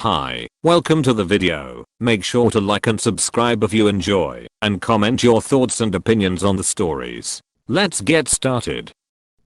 Hi, welcome to the video. Make sure to like and subscribe if you enjoy, and comment your thoughts and opinions on the stories. Let's get started.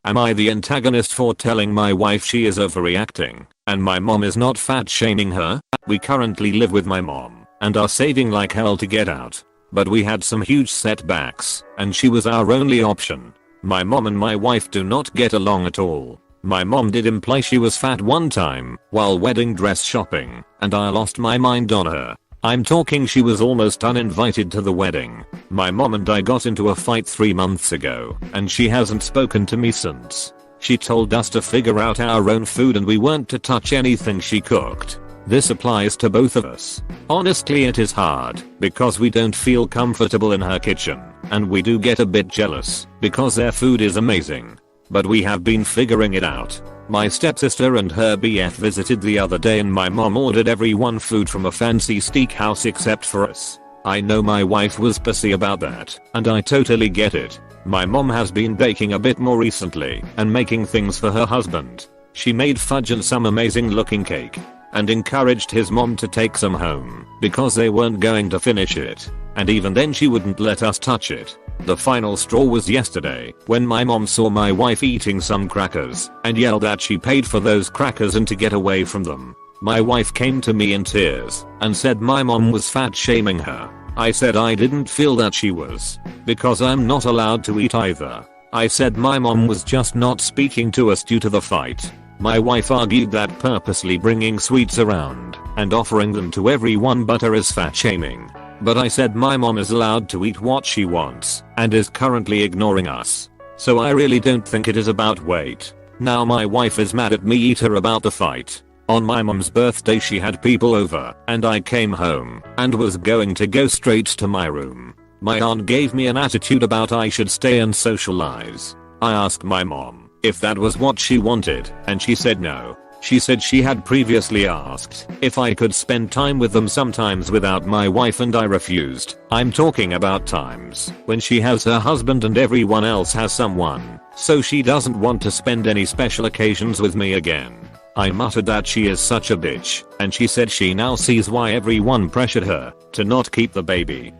Am I the antagonist for telling my wife she is overreacting, and my mom is not fat shaming her? We currently live with my mom, and are saving like hell to get out. But we had some huge setbacks, and she was our only option. My mom and my wife do not get along at all. My mom did imply she was fat one time while wedding dress shopping, and I lost my mind on her. I'm talking she was almost uninvited to the wedding. My mom and I got into a fight 3 months ago, and she hasn't spoken to me since. She told us to figure out our own food and we weren't to touch anything she cooked. This applies to both of us. Honestly, it is hard because we don't feel comfortable in her kitchen, and we do get a bit jealous because their food is amazing. But we have been figuring it out. My stepsister and her BF visited the other day and my mom ordered everyone food from a fancy steakhouse except for us. I know my wife was pissy about that, and I totally get it. My mom has been baking a bit more recently and making things for her husband. She made fudge and some amazing looking cake, and encouraged his mom to take some home because they weren't going to finish it. And even then she wouldn't let us touch it. The final straw was yesterday when my mom saw my wife eating some crackers and yelled that she paid for those crackers and to get away from them. My wife came to me in tears and said my mom was fat shaming her. I said I didn't feel that she was, because I'm not allowed to eat either. I said my mom was just not speaking to us due to the fight. My wife argued that purposely bringing sweets around and offering them to everyone but her is fat shaming. But I said my mom is allowed to eat what she wants and is currently ignoring us. So I really don't think it is about weight. Now my wife is mad at me either about the fight. On my mom's birthday she had people over and I came home and was going to go straight to my room. My aunt gave me an attitude about I should stay and socialize. I asked my mom if that was what she wanted and she said no. She said she had previously asked if I could spend time with them sometimes without my wife and I refused. I'm talking about times when she has her husband and everyone else has someone, so she doesn't want to spend any special occasions with me again. I muttered that she is such a bitch, and she said she now sees why everyone pressured her to not keep the baby.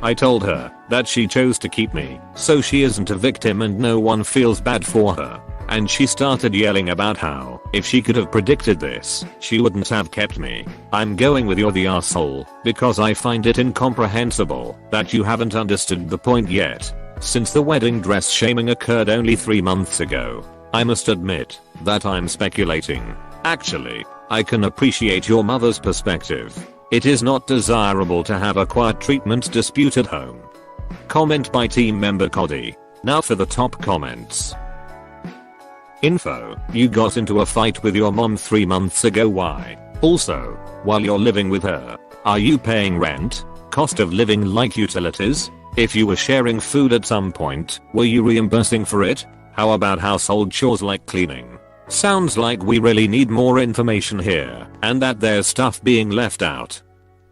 I told her that she chose to keep me, so she isn't a victim and no one feels bad for her. And she started yelling about how, if she could have predicted this, she wouldn't have kept me. I'm going with you're the asshole, because I find it incomprehensible that you haven't understood the point yet. Since the wedding dress shaming occurred only 3 months ago, I must admit that I'm speculating. Actually, I can appreciate your mother's perspective. It is not desirable to have a quiet treatment dispute at home. Comment by team member Cody. Now for the top comments. Info: you got into a fight with your mom 3 months ago. Why? Also, while you're living with her, are you paying rent, cost of living like utilities? If you were sharing food at some point, were you reimbursing for it? How about household chores like cleaning? Sounds like we really need more information here, and that there's stuff being left out.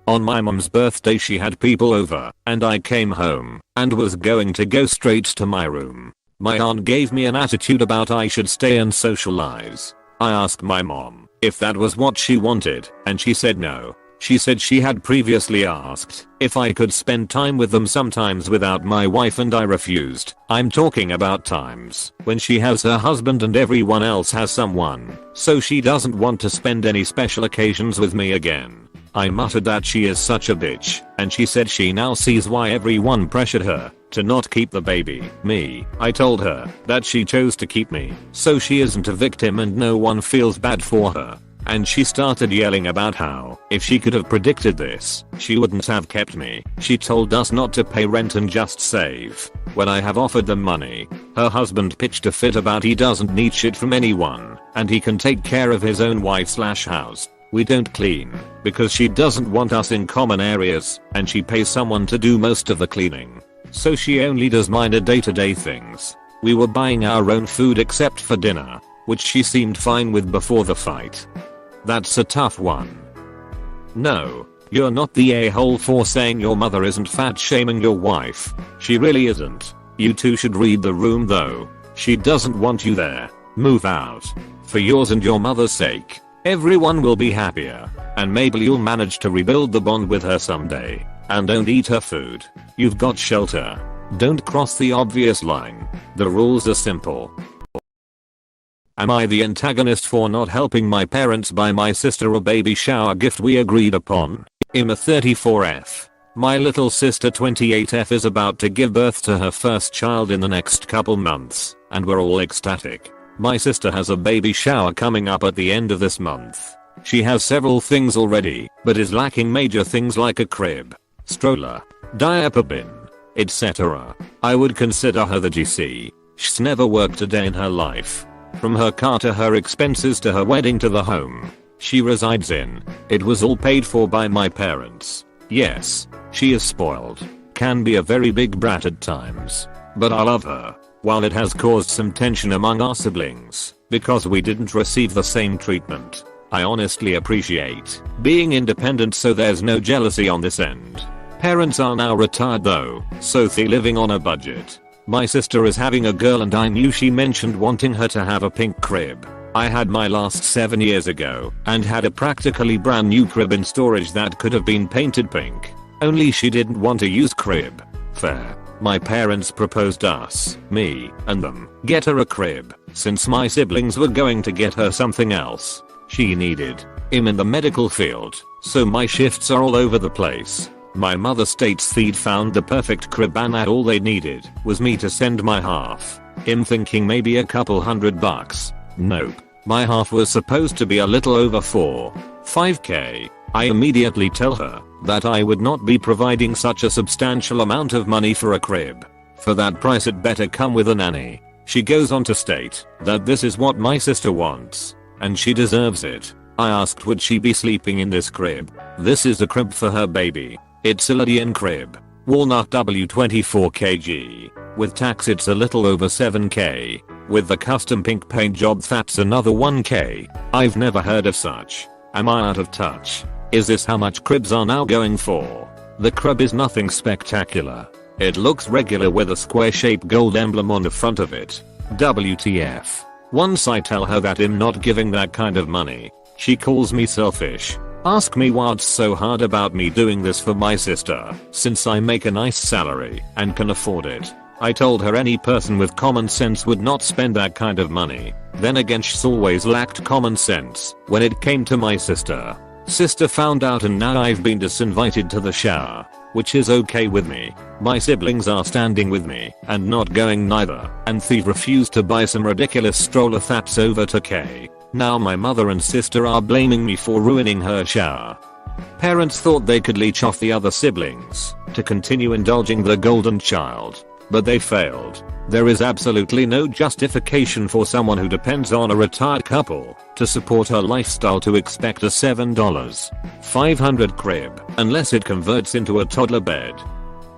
On my mom's birthday she had people over, and I came home, and was going to go straight to my room. My aunt gave me an attitude about I should stay and socialize. I asked my mom if that was what she wanted, and she said no. She said she had previously asked if I could spend time with them sometimes without my wife and I refused. I'm talking about times when she has her husband and everyone else has someone, so she doesn't want to spend any special occasions with me again. I muttered that she is such a bitch, and she said she now sees why everyone pressured her to not keep the baby. I told her that she chose to keep me, so she isn't a victim and no one feels bad for her. And she started yelling about how, if she could have predicted this, she wouldn't have kept me. She told us not to pay rent and just save. When I have offered them money, her husband pitched a fit about he doesn't need shit from anyone, and he can take care of his own wife/house. We don't clean, because she doesn't want us in common areas, and she pays someone to do most of the cleaning. So she only does minor day-to-day things. We were buying our own food except for dinner, which she seemed fine with before the fight. That's a tough one. No, you're not the a-hole for saying your mother isn't fat shaming your wife. She really isn't. You two should read the room though. She doesn't want you there. Move out. For yours and your mother's sake. Everyone will be happier. And maybe you'll manage to rebuild the bond with her someday. And don't eat her food. You've got shelter. Don't cross the obvious line. The rules are simple. Am I the antagonist for not helping my parents buy my sister a baby shower gift we agreed upon? I'm a 34F. My little sister 28F is about to give birth to her first child in the next couple months, and we're all ecstatic. My sister has a baby shower coming up at the end of this month. She has several things already, but is lacking major things like a crib, stroller, diaper bin, etc. I would consider her the GC. She's never worked a day in her life. From her car to her expenses to her wedding to the home she resides in, it was all paid for by my parents. Yes, she is spoiled, can be a very big brat at times, but I love her. While it has caused some tension among our siblings, because we didn't receive the same treatment, I honestly appreciate being independent, so there's no jealousy on this end. Parents are now retired though, so they're living on a budget. My sister is having a girl and I knew she mentioned wanting her to have a pink crib. I had my last 7 years ago and had a practically brand new crib in storage that could have been painted pink. Only she didn't want a used crib. Fair. My parents proposed us, me, and them, get her a crib, since my siblings were going to get her something else she needed. I'm in the medical field, so my shifts are all over the place. My mother states they'd found the perfect crib and that all they needed was me to send my half. I'm thinking maybe a couple $100. Nope. My half was supposed to be a little over 5K. I immediately tell her that I would not be providing such a substantial amount of money for a crib. For that price it better come with a nanny. She goes on to state that this is what my sister wants, and she deserves it. I asked would she be sleeping in this crib. This is a crib for her baby. It's a Lydian crib. Walnut W24kg. With tax it's a little over 7K. With the custom pink paint job that's another 1K. I've never heard of such. Am I out of touch? Is this how much cribs are now going for? The crib is nothing spectacular. It looks regular with a square shaped gold emblem on the front of it. WTF. Once I tell her that I'm not giving that kind of money, she calls me selfish. Ask me what's so hard about me doing this for my sister, since I make a nice salary and can afford it. I told her any person with common sense would not spend that kind of money. Then again she's always lacked common sense when it came to my sister. Sister found out and now I've been disinvited to the shower, which is okay with me. My siblings are standing with me and not going neither, and they refused to buy some ridiculous stroller that's over 2K. Now my mother and sister are blaming me for ruining her shower. Parents thought they could leech off the other siblings to continue indulging the golden child, but they failed. There is absolutely no justification for someone who depends on a retired couple to support her lifestyle to expect a $7.500 crib unless it converts into a toddler bed.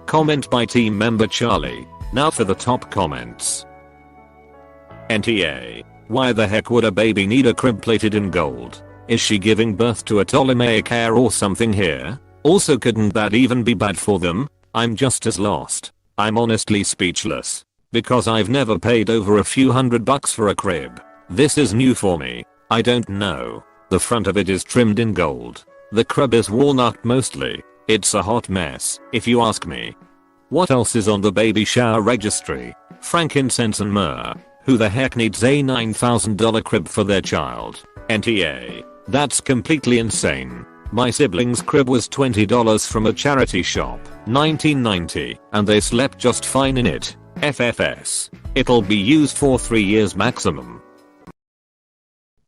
Comment by team member Charlie. Now for the top comments. NTA. Why the heck would a baby need a crib plated in gold? Is she giving birth to a Ptolemaic heir or something here? Also, couldn't that even be bad for them? I'm just as lost. I'm honestly speechless, because I've never paid over a few $100 for a crib. This is new for me. I don't know. The front of it is trimmed in gold. The crib is walnut mostly. It's a hot mess, if you ask me. What else is on the baby shower registry? Frankincense and myrrh. Who the heck needs a $9,000 crib for their child? NTA. That's completely insane. My siblings' crib was $20 from a charity shop, 1990, and they slept just fine in it. FFS. It'll be used for 3 years maximum.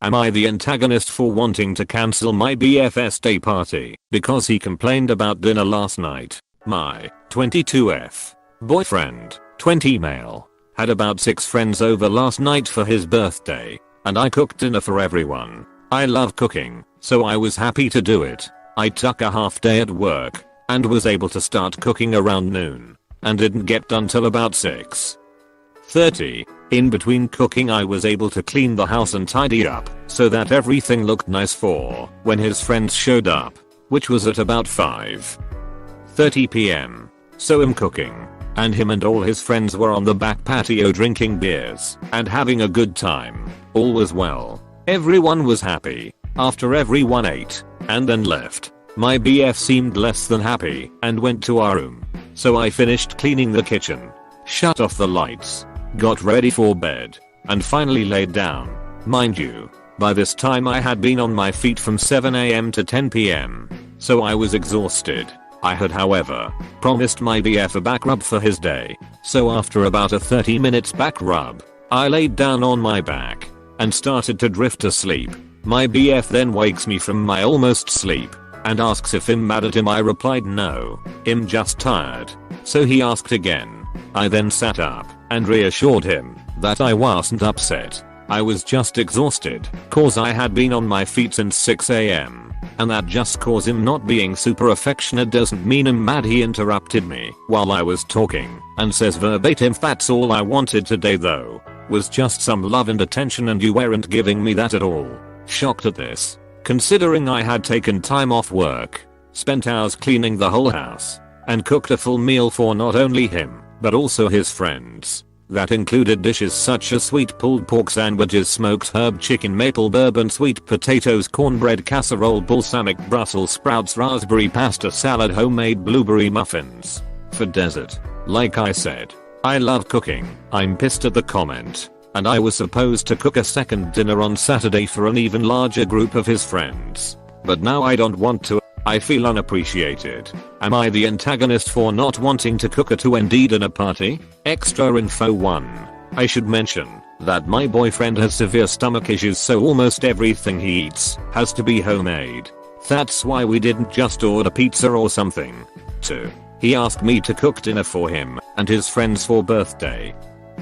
Am I the antagonist for wanting to cancel my BFS day party because he complained about dinner last night? My 22F boyfriend, 20 male, had about 6 friends over last night for his birthday, and I cooked dinner for everyone. I love cooking, so I was happy to do it. I took a half day at work and was able to start cooking around noon and didn't get done till about 6:30. In between cooking I was able to clean the house and tidy up so that everything looked nice for when his friends showed up, which was at about 5:30 p.m. So I'm cooking, and him and all his friends were on the back patio drinking beers and having a good time. All was well. Everyone was happy. After everyone ate and then left, my BF seemed less than happy and went to our room. So I finished cleaning the kitchen, shut off the lights, got ready for bed, and finally laid down. Mind you, by this time I had been on my feet from 7 AM to 10 PM, so I was exhausted. I had, however, promised my BF a back rub for his day, so after about a 30 minutes back rub, I laid down on my back and started to drift asleep. My BF then wakes me from my almost sleep and asks if I'm mad at him. I replied no, I'm just tired. So he asked again. I then sat up and reassured him that I wasn't upset. I was just exhausted cause I had been on my feet since 6 AM. And that just cause him not being super affectionate doesn't mean I'm mad. He interrupted me while I was talking and says verbatim, "That's all I wanted today though, was just some love and attention, and you weren't giving me that at all." Shocked at this, considering I had taken time off work, spent hours cleaning the whole house, and cooked a full meal for not only him, but also his friends. That included dishes such as sweet pulled pork sandwiches, smoked herb chicken, maple bourbon, sweet potatoes, cornbread casserole, balsamic Brussels sprouts, raspberry pasta salad, homemade blueberry muffins. For dessert, like I said, I love cooking. I'm pissed at the comment, and I was supposed to cook a second dinner on Saturday for an even larger group of his friends. But now I don't want to. I feel unappreciated. Am I the antagonist for not wanting to cook a 2-indeed dinner party? Extra info 1. I should mention that my boyfriend has severe stomach issues, so almost everything he eats has to be homemade. That's why we didn't just order pizza or something. 2. He asked me to cook dinner for him and his friends for birthday.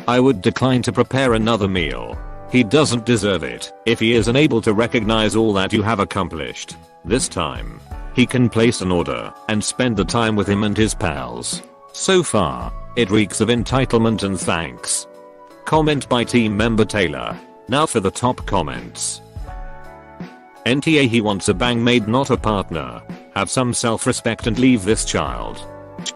I would decline to prepare another meal. He doesn't deserve it if he isn't able to recognize all that you have accomplished. This time, he can place an order and spend the time with him and his pals. So far, it reeks of entitlement and thanks. Comment by team member Taylor. Now for the top comments. NTA, he wants a bang maid, not a partner. Have some self-respect and leave this child.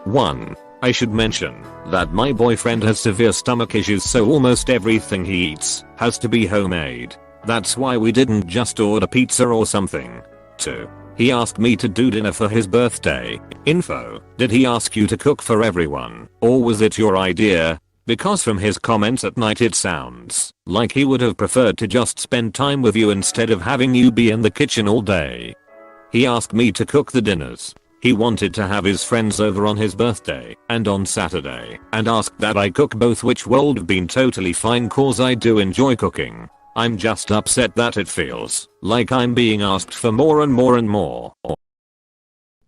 1. I should mention that my boyfriend has severe stomach issues, so almost everything he eats has to be homemade. That's why we didn't just order pizza or something. 2. He asked me to do dinner for his birthday. Info: did he ask you to cook for everyone, or was it your idea? Because from his comments at night it sounds like he would have preferred to just spend time with you instead of having you be in the kitchen all day. He asked me to cook the dinners. He wanted to have his friends over on his birthday and on Saturday, and asked that I cook both, which would have been totally fine cause I do enjoy cooking. I'm just upset that it feels like I'm being asked for more and more and more.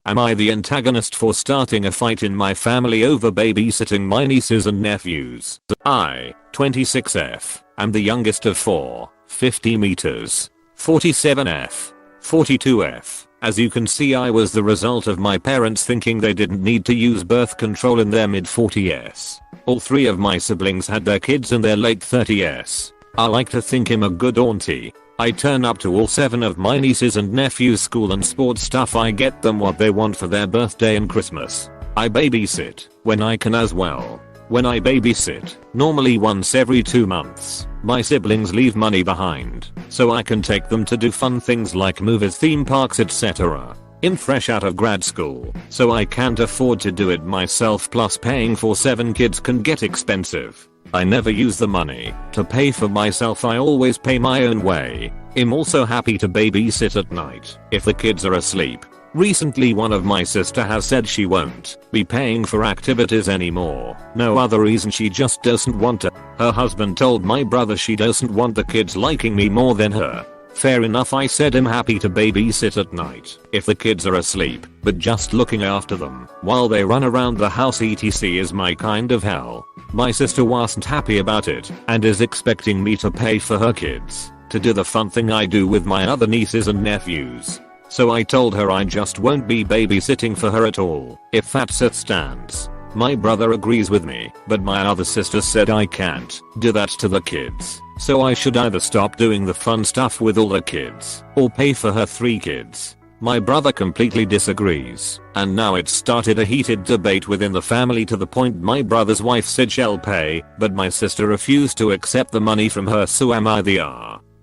Am I the antagonist for starting a fight in my family over babysitting my nieces and nephews? I, 26F, am the youngest of 4, 50 meters, 47F, 42F. As you can see, I was the result of my parents thinking they didn't need to use birth control in their mid-40s. All 3 of my siblings had their kids in their late 30s. I like to think I'm a good auntie. I turn up to all 7 of my nieces and nephews' school and sports stuff. I get them what they want for their birthday and Christmas. I babysit when I can as well. When I babysit, normally once every 2 months, my siblings leave money behind, so I can take them to do fun things like movies, theme parks, etc. I'm fresh out of grad school, so I can't afford to do it myself, plus paying for 7 kids can get expensive. I never use the money to pay for myself, I always pay my own way. I'm also happy to babysit at night if the kids are asleep. Recently one of my sister has said she won't be paying for activities anymore. No other reason, she just doesn't want to. Her husband told my brother she doesn't want the kids liking me more than her. Fair enough, I said I'm happy to babysit at night if the kids are asleep, but just looking after them while they run around the house etc is my kind of hell. My sister wasn't happy about it and is expecting me to pay for her kids to do the fun thing I do with my other nieces and nephews. So I told her I just won't be babysitting for her at all if that's it stands. My brother agrees with me, but my other sister said I can't do that to the kids. So I should either stop doing the fun stuff with all the kids or pay for her 3 kids. My brother completely disagrees, and now it's started a heated debate within the family to the point my brother's wife said she'll pay, but my sister refused to accept the money from her. So am I the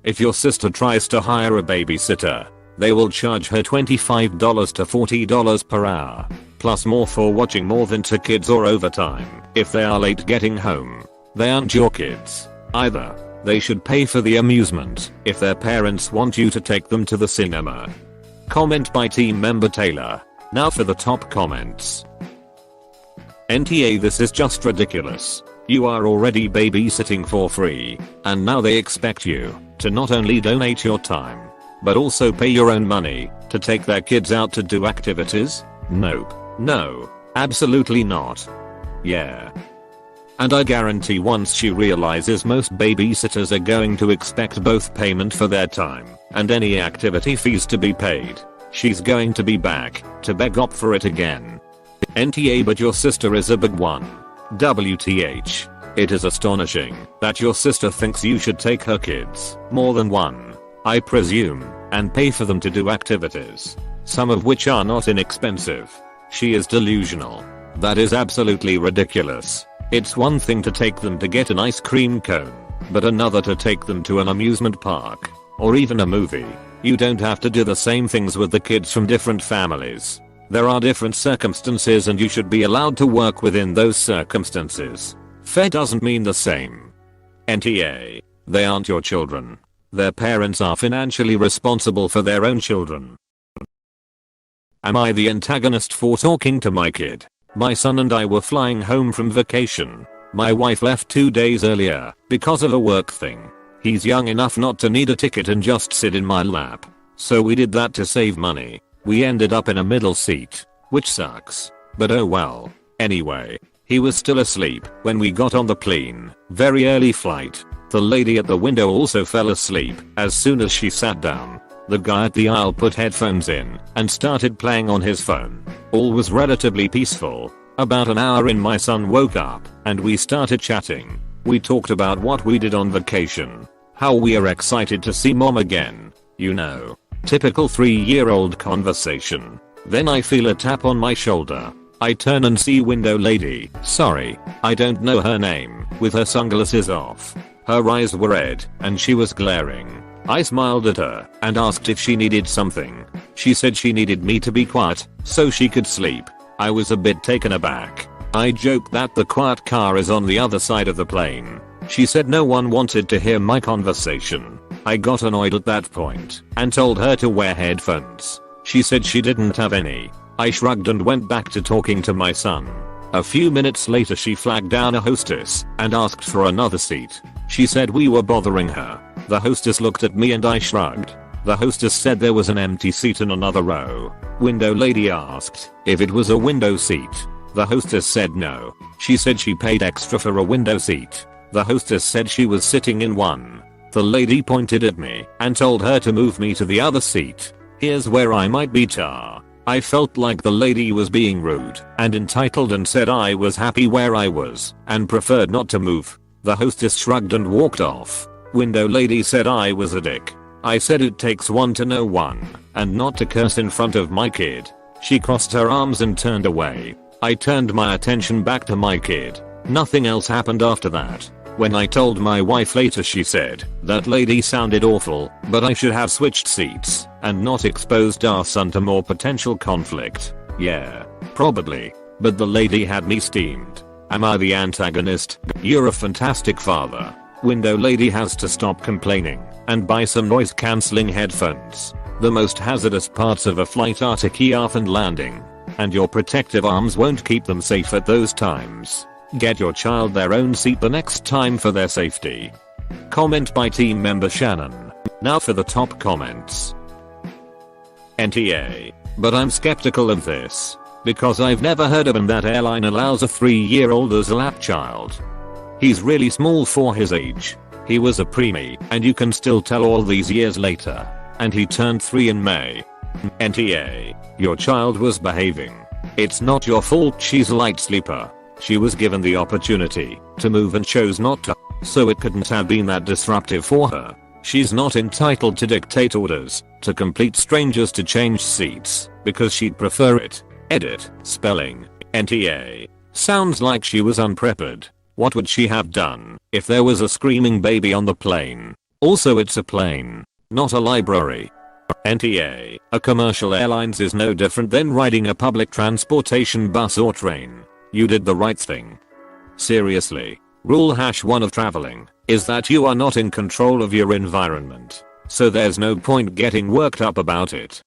If your sister tries to hire a babysitter, they will charge her $25 to $40 per hour, plus more for watching more than 2 kids or overtime. If they are late getting home, they aren't your kids either. They should pay for the amusement if their parents want you to take them to the cinema. Comment by team member Taylor. Now for the top comments. NTA, this is just ridiculous. You are already babysitting for free, and now they expect you to not only donate your time, but also pay your own money to take their kids out to do activities? Nope. No. Absolutely not. Yeah. And I guarantee once she realizes most babysitters are going to expect both payment for their time and any activity fees to be paid, she's going to be back to beg up for it again. NTA, but your sister is a big one. WTH. It is astonishing that your sister thinks you should take her kids, more than one, I presume, and pay for them to do activities, some of which are not inexpensive. She is delusional. That is absolutely ridiculous. It's one thing to take them to get an ice cream cone, but another to take them to an amusement park, or even a movie. You don't have to do the same things with the kids from different families. There are different circumstances and you should be allowed to work within those circumstances. Fair doesn't mean the same. NTA. They aren't your children. Their parents are financially responsible for their own children. Am I the antagonist for talking to my kid? My son and I were flying home from vacation. My wife left 2 days earlier because of a work thing. He's young enough not to need a ticket and just sit in my lap. So we did that to save money. We ended up in a middle seat, which sucks. But oh well. Anyway, he was still asleep when we got on the plane. Very early flight. The lady at the window also fell asleep as soon as she sat down. The guy at the aisle put headphones in and started playing on his phone. All was relatively peaceful. About an hour in, my son woke up and we started chatting. We talked about what we did on vacation, how we are excited to see mom again. You know, typical 3-year-old conversation. Then I feel a tap on my shoulder. I turn and see window lady, sorry, I don't know her name, with her sunglasses off. Her eyes were red and she was glaring. I smiled at her and asked if she needed something. She said she needed me to be quiet so she could sleep. I was a bit taken aback. I joked that the quiet car is on the other side of the plane. She said no one wanted to hear my conversation. I got annoyed at that point and told her to wear headphones. She said she didn't have any. I shrugged and went back to talking to my son. A few minutes later she flagged down a hostess and asked for another seat. She said we were bothering her. The hostess looked at me and I shrugged. The hostess said there was an empty seat in another row. Window lady asked if it was a window seat. The hostess said no. She said she paid extra for a window seat. The hostess said she was sitting in one. The lady pointed at me and told her to move me to the other seat. Here's where I might be tar. I felt like the lady was being rude and entitled and said I was happy where I was and preferred not to move. The hostess shrugged and walked off. Window lady said I was a dick. I said it takes one to know one and not to curse in front of my kid. She crossed her arms and turned away. I turned my attention back to my kid. Nothing else happened after that. When I told my wife later, she said that lady sounded awful, but I should have switched seats and not exposed our son to more potential conflict. Yeah, probably. But the lady had me steamed. Am I the antagonist? You're a fantastic father. Window lady has to stop complaining and buy some noise cancelling headphones. The most hazardous parts of a flight are takeoff and landing, and your protective arms won't keep them safe at those times. Get your child their own seat the next time for their safety. Comment by team member Shannon. Now for the top comments. NTA. But I'm skeptical of this, because I've never heard of that airline allows a 3-year-old as a lap child. He's really small for his age. He was a preemie, and you can still tell all these years later. And he turned 3 in May. NTA. Your child was behaving. It's not your fault she's a light sleeper. She was given the opportunity to move and chose not to, so it couldn't have been that disruptive for her. She's not entitled to dictate orders to complete strangers to change seats because she'd prefer it. Edit. Spelling. NTA. Sounds like she was unprepared. What would she have done if there was a screaming baby on the plane? Also it's a plane, not a library. NTA, a commercial airlines is no different than riding a public transportation bus or train. You did the right thing. Seriously. Rule #1 of traveling is that you are not in control of your environment. So there's no point getting worked up about it.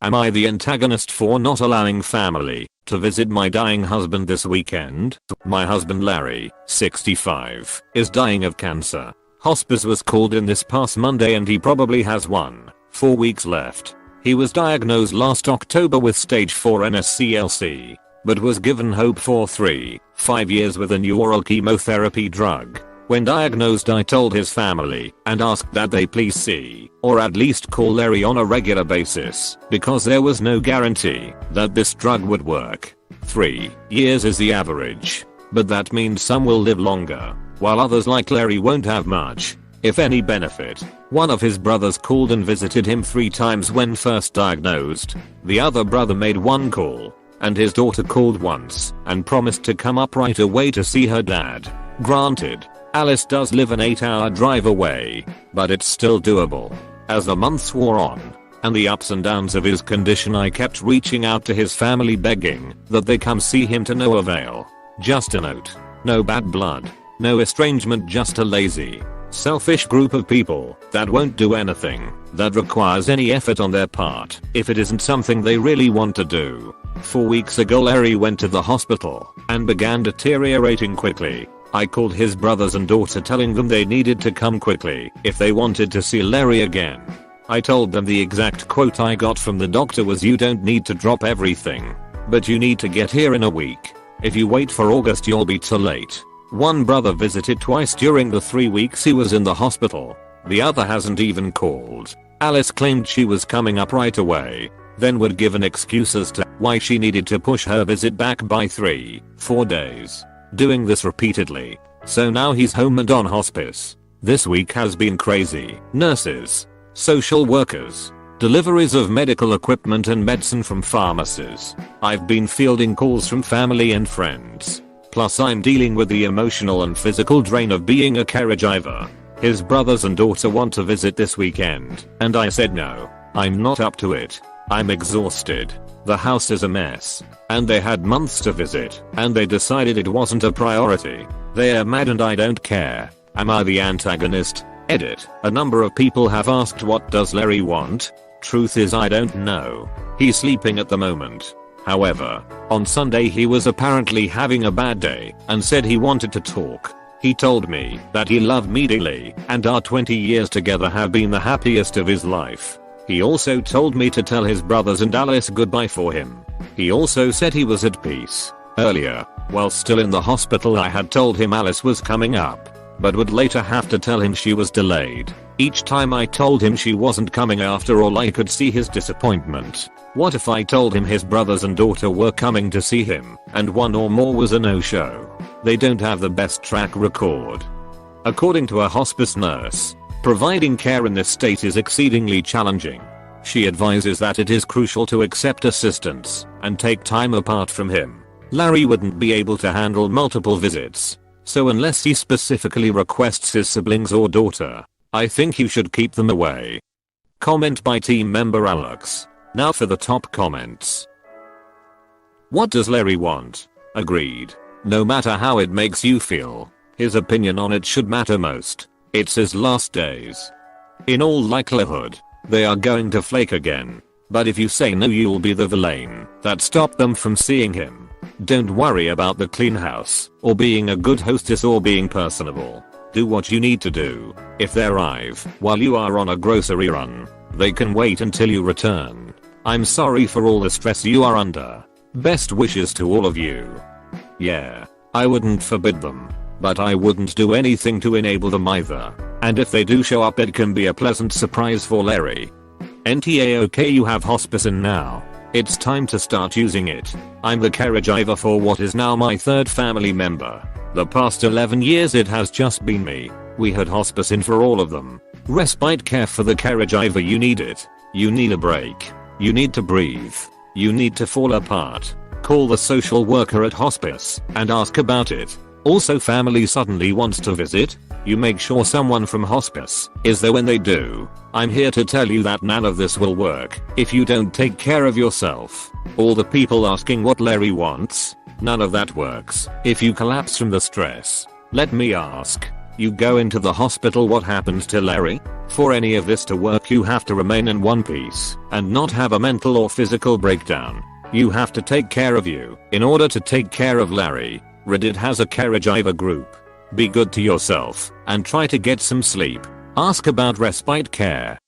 Am I the antagonist for not allowing family to visit my dying husband this weekend? My husband Larry, 65, is dying of cancer. Hospice was called in this past Monday and he probably has 4 weeks left. He was diagnosed last October with stage 4 NSCLC, but was given hope for 5 years with a new oral chemotherapy drug. When diagnosed, I told his family and asked that they please see, or at least call Larry on a regular basis, because there was no guarantee that this drug would work. 3 years is the average, but that means some will live longer, while others like Larry won't have much, if any, benefit. One of his brothers called and visited him 3 times when first diagnosed. The other brother made 1 call, and his daughter called once and promised to come up right away to see her dad. Granted, Alice does live an 8-hour drive away, but it's still doable. As the months wore on, and the ups and downs of his condition, I kept reaching out to his family begging that they come see him, to no avail. Just a note, no bad blood, no estrangement, just a lazy, selfish group of people that won't do anything that requires any effort on their part if it isn't something they really want to do. 4 weeks ago Larry went to the hospital and began deteriorating quickly. I called his brothers and daughter telling them they needed to come quickly if they wanted to see Larry again. I told them the exact quote I got from the doctor was, "You don't need to drop everything, but you need to get here in a week. If you wait for August you'll be too late." One brother visited twice during the 3 weeks he was in the hospital. The other hasn't even called. Alice claimed she was coming up right away, then would give an excuse as to why she needed to push her visit back by 3-4 days. Doing this repeatedly. So now he's home and on hospice. This week has been crazy. Nurses, social workers, deliveries of medical equipment and medicine from pharmacies. I've been fielding calls from family and friends. Plus I'm dealing with the emotional and physical drain of being a caregiver. His brothers and daughter want to visit this weekend, and I said no. I'm not up to it. I'm exhausted. The house is a mess, and they had months to visit, and they decided it wasn't a priority. They are mad and I don't care. Am I the antagonist? Edit. A number of people have asked, what does Larry want? Truth is, I don't know. He's sleeping at the moment. However, on Sunday he was apparently having a bad day and said he wanted to talk. He told me that he loved me dearly and our 20 years together have been the happiest of his life. He also told me to tell his brothers and Alice goodbye for him. He also said he was at peace. Earlier, while still in the hospital, I had told him Alice was coming up, but would later have to tell him she was delayed. Each time I told him she wasn't coming after all, I could see his disappointment. What if I told him his brothers and daughter were coming to see him, and one or more was a no-show? They don't have the best track record. According to a hospice nurse, providing care in this state is exceedingly challenging. She advises that it is crucial to accept assistance and take time apart from him. Larry wouldn't be able to handle multiple visits, so unless he specifically requests his siblings or daughter, I think you should keep them away. Comment by team member Alex. Now for the top comments. What does Larry want? Agreed. No matter how it makes you feel, his opinion on it should matter most. It's his last days. In all likelihood, they are going to flake again. But if you say no, you'll be the villain that stopped them from seeing him. Don't worry about the clean house, or being a good hostess, or being personable. Do what you need to do. If they arrive while you are on a grocery run, they can wait until you return. I'm sorry for all the stress you are under. Best wishes to all of you. Yeah, I wouldn't forbid them, but I wouldn't do anything to enable them either. And if they do show up, it can be a pleasant surprise for Larry. NTA, okay, you have hospice in now. It's time to start using it. I'm the caregiver for what is now my 3rd family member. The past 11 years it has just been me. We had hospice in for all of them. Respite care for the caregiver, you need it. You need a break. You need to breathe. You need to fall apart. Call the social worker at hospice and ask about it. Also, family suddenly wants to visit. You make sure someone from hospice is there when they do. I'm here to tell you that none of this will work if you don't take care of yourself. All the people asking what Larry wants, none of that works if you collapse from the stress. Let me ask. You go into the hospital, what happens to Larry? For any of this to work, you have to remain in one piece and not have a mental or physical breakdown. You have to take care of you in order to take care of Larry. Reddit has a caregiver group. Be good to yourself and try to get some sleep. Ask about respite care